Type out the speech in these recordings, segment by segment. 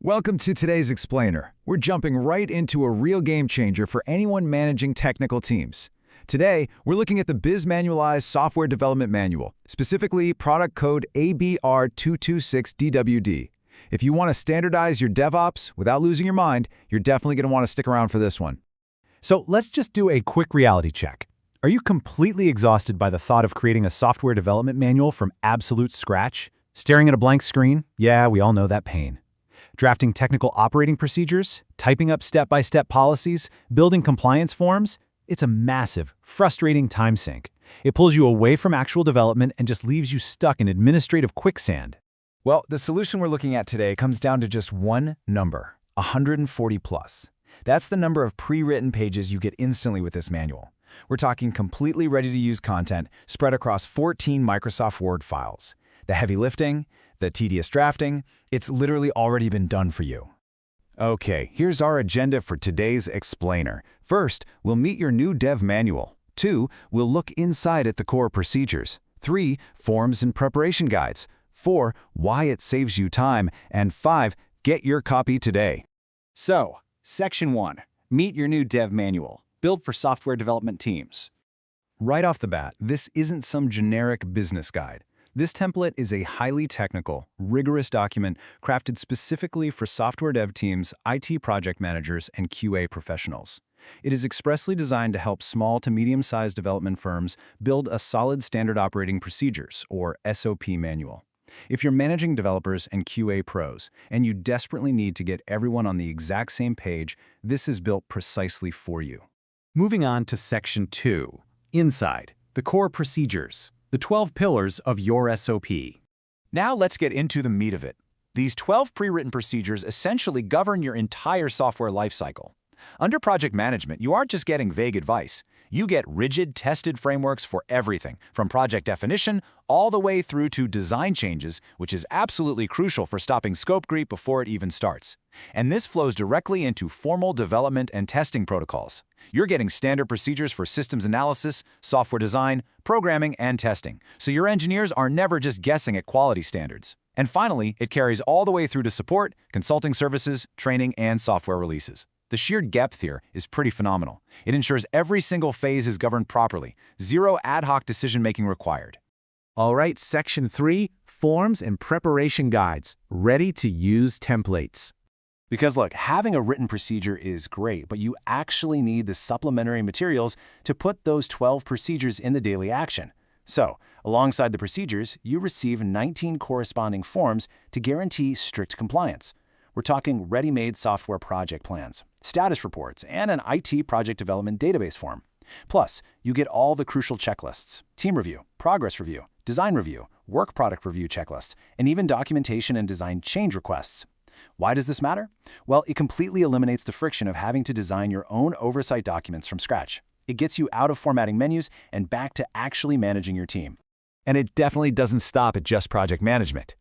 Welcome to today's Explainer. We're jumping right into a real game changer for anyone managing technical teams. Today, we're looking at the Bizmanualz Software Development Manual, specifically product code ABR226DWD. If you want to standardize your DevOps without losing your mind, you're definitely going to want to stick around for this one. So let's just do a quick reality check. Are you completely exhausted by the thought of creating a software development manual from absolute scratch? Staring at a blank screen? Yeah, we all know that pain. Drafting technical operating procedures, typing up step-by-step policies, building compliance forms? It's a massive, frustrating time sink. It pulls you away from actual development and just leaves you stuck in administrative quicksand. Well, the solution we're looking at today comes down to just one number, 140 plus. That's the number of pre-written pages you get instantly with this manual. We're talking completely ready-to-use content spread across 14 Microsoft Word files. The heavy lifting, the tedious drafting, it's literally already been done for you. Okay, here's our agenda for today's Explainer. First, we'll meet your new dev manual. 2, we'll look inside at the core procedures. 3, forms and preparation guides. 4, why it saves you time. And 5, get your copy today. So, Section 1, meet your new dev manual, built for software development teams. Right off the bat, this isn't some generic business guide. This template is a highly technical, rigorous document crafted specifically for software dev teams, IT project managers, and QA professionals. It is expressly designed to help small to medium-sized development firms build a solid standard operating procedures, or SOP manual. If you're managing developers and QA pros, and you desperately need to get everyone on the exact same page, this is built precisely for you. Moving on to Section 2, inside, the core procedures. The 12 pillars of your SOP. Now let's get into the meat of it. These 12 pre-written procedures essentially govern your entire software lifecycle. Under project management, you aren't just getting vague advice. You get rigid, tested frameworks for everything, from project definition all the way through to design changes, which is absolutely crucial for stopping scope creep before it even starts. And this flows directly into formal development and testing protocols. You're getting standard procedures for systems analysis, software design, programming, and testing, so your engineers are never just guessing at quality standards. And finally, it carries all the way through to support, consulting services, training, and software releases. The sheer depth here is pretty phenomenal. It ensures every single phase is governed properly, zero ad hoc decision-making required. All right, Section 3, forms and preparation guides, ready-to-use templates. Because look, having a written procedure is great, but you actually need the supplementary materials to put those 12 procedures in the daily action. So, alongside the procedures, you receive 19 corresponding forms to guarantee strict compliance. We're talking ready-made software project plans, status reports, and an IT project development database form. Plus, you get all the crucial checklists, team review, progress review, design review, work product review checklists, and even documentation and design change requests. Why does this matter? Well, it completely eliminates the friction of having to design your own oversight documents from scratch. It gets you out of formatting menus and back to actually managing your team. And it definitely doesn't stop at just project management.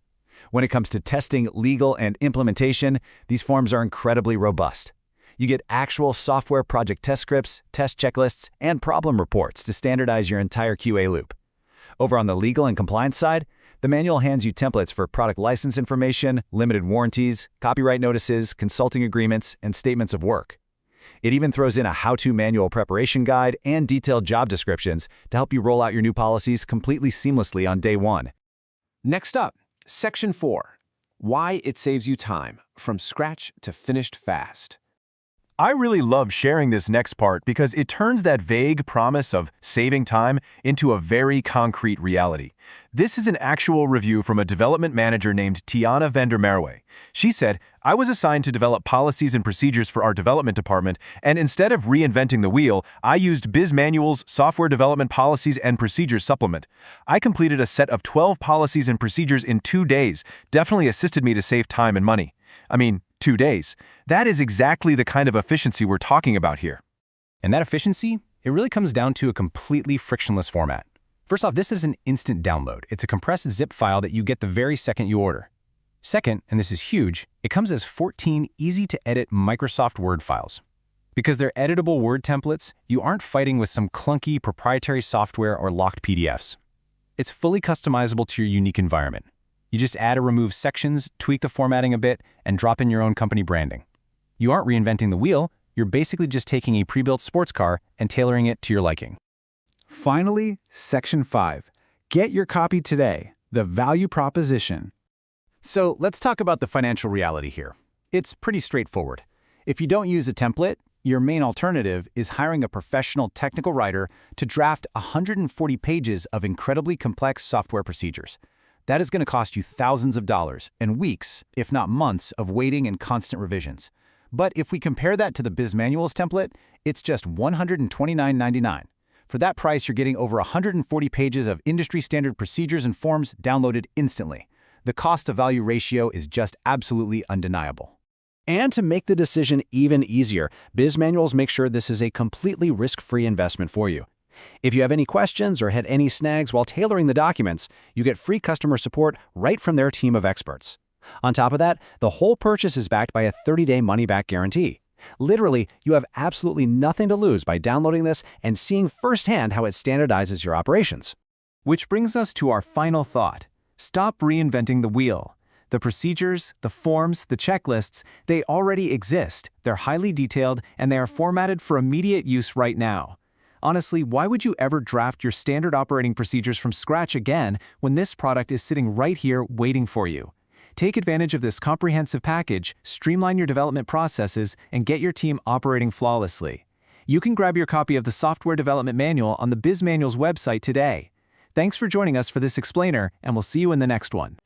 When it comes to testing, legal, and implementation, these forms are incredibly robust. You get actual software project test scripts, test checklists, and problem reports to standardize your entire QA loop. Over on the legal and compliance side, the manual hands you templates for product license information, limited warranties, copyright notices, consulting agreements, and statements of work. It even throws in a how-to manual preparation guide and detailed job descriptions to help you roll out your new policies completely seamlessly on day one. Next up, Section 4, why it saves you time, from scratch to finished fast. I really love sharing this next part because it turns that vague promise of saving time into a very concrete reality. This is an actual review from a development manager named Tiana van der Merwe. She said, "I was assigned to develop policies and procedures for our development department, and instead of reinventing the wheel, I used Bizmanualz Software Development Policies and Procedures Supplement. I completed a set of 12 policies and procedures in 2 days, definitely assisted me to save time and money." I mean, 2 days. That is exactly the kind of efficiency we're talking about here. And that efficiency, it really comes down to a completely frictionless format. First off, this is an instant download. It's a compressed zip file that you get the very second you order. Second, and this is huge, it comes as 14 easy-to-edit Microsoft Word files. Because they're editable Word templates, you aren't fighting with some clunky proprietary software or locked PDFs. It's fully customizable to your unique environment. You just add or remove sections, tweak the formatting a bit, and drop in your own company branding. You aren't reinventing the wheel, you're basically just taking a pre-built sports car and tailoring it to your liking. Finally, Section 5. Get your copy today. The value proposition. So let's talk about the financial reality here. It's pretty straightforward. If you don't use a template, your main alternative is hiring a professional technical writer to draft 140 pages of incredibly complex software procedures. That is going to cost you thousands of dollars and weeks, if not months, of waiting and constant revisions. But if we compare that to the Bizmanualz template, it's just $129.99. For that price, you're getting over 140 pages of industry-standard procedures and forms downloaded instantly. The cost-to-value ratio is just absolutely undeniable. And to make the decision even easier, Bizmanualz makes sure this is a completely risk-free investment for you. If you have any questions or had any snags while tailoring the documents, you get free customer support right from their team of experts. On top of that, the whole purchase is backed by a 30-day money-back guarantee. Literally, you have absolutely nothing to lose by downloading this and seeing firsthand how it standardizes your operations. Which brings us to our final thought. Stop reinventing the wheel. The procedures, the forms, the checklists, they already exist. They're highly detailed, and they are formatted for immediate use right now. Honestly, why would you ever draft your standard operating procedures from scratch again when this product is sitting right here waiting for you? Take advantage of this comprehensive package, streamline your development processes, and get your team operating flawlessly. You can grab your copy of the Software Development Manual on the Bizmanualz website today. Thanks for joining us for this explainer, and we'll see you in the next one.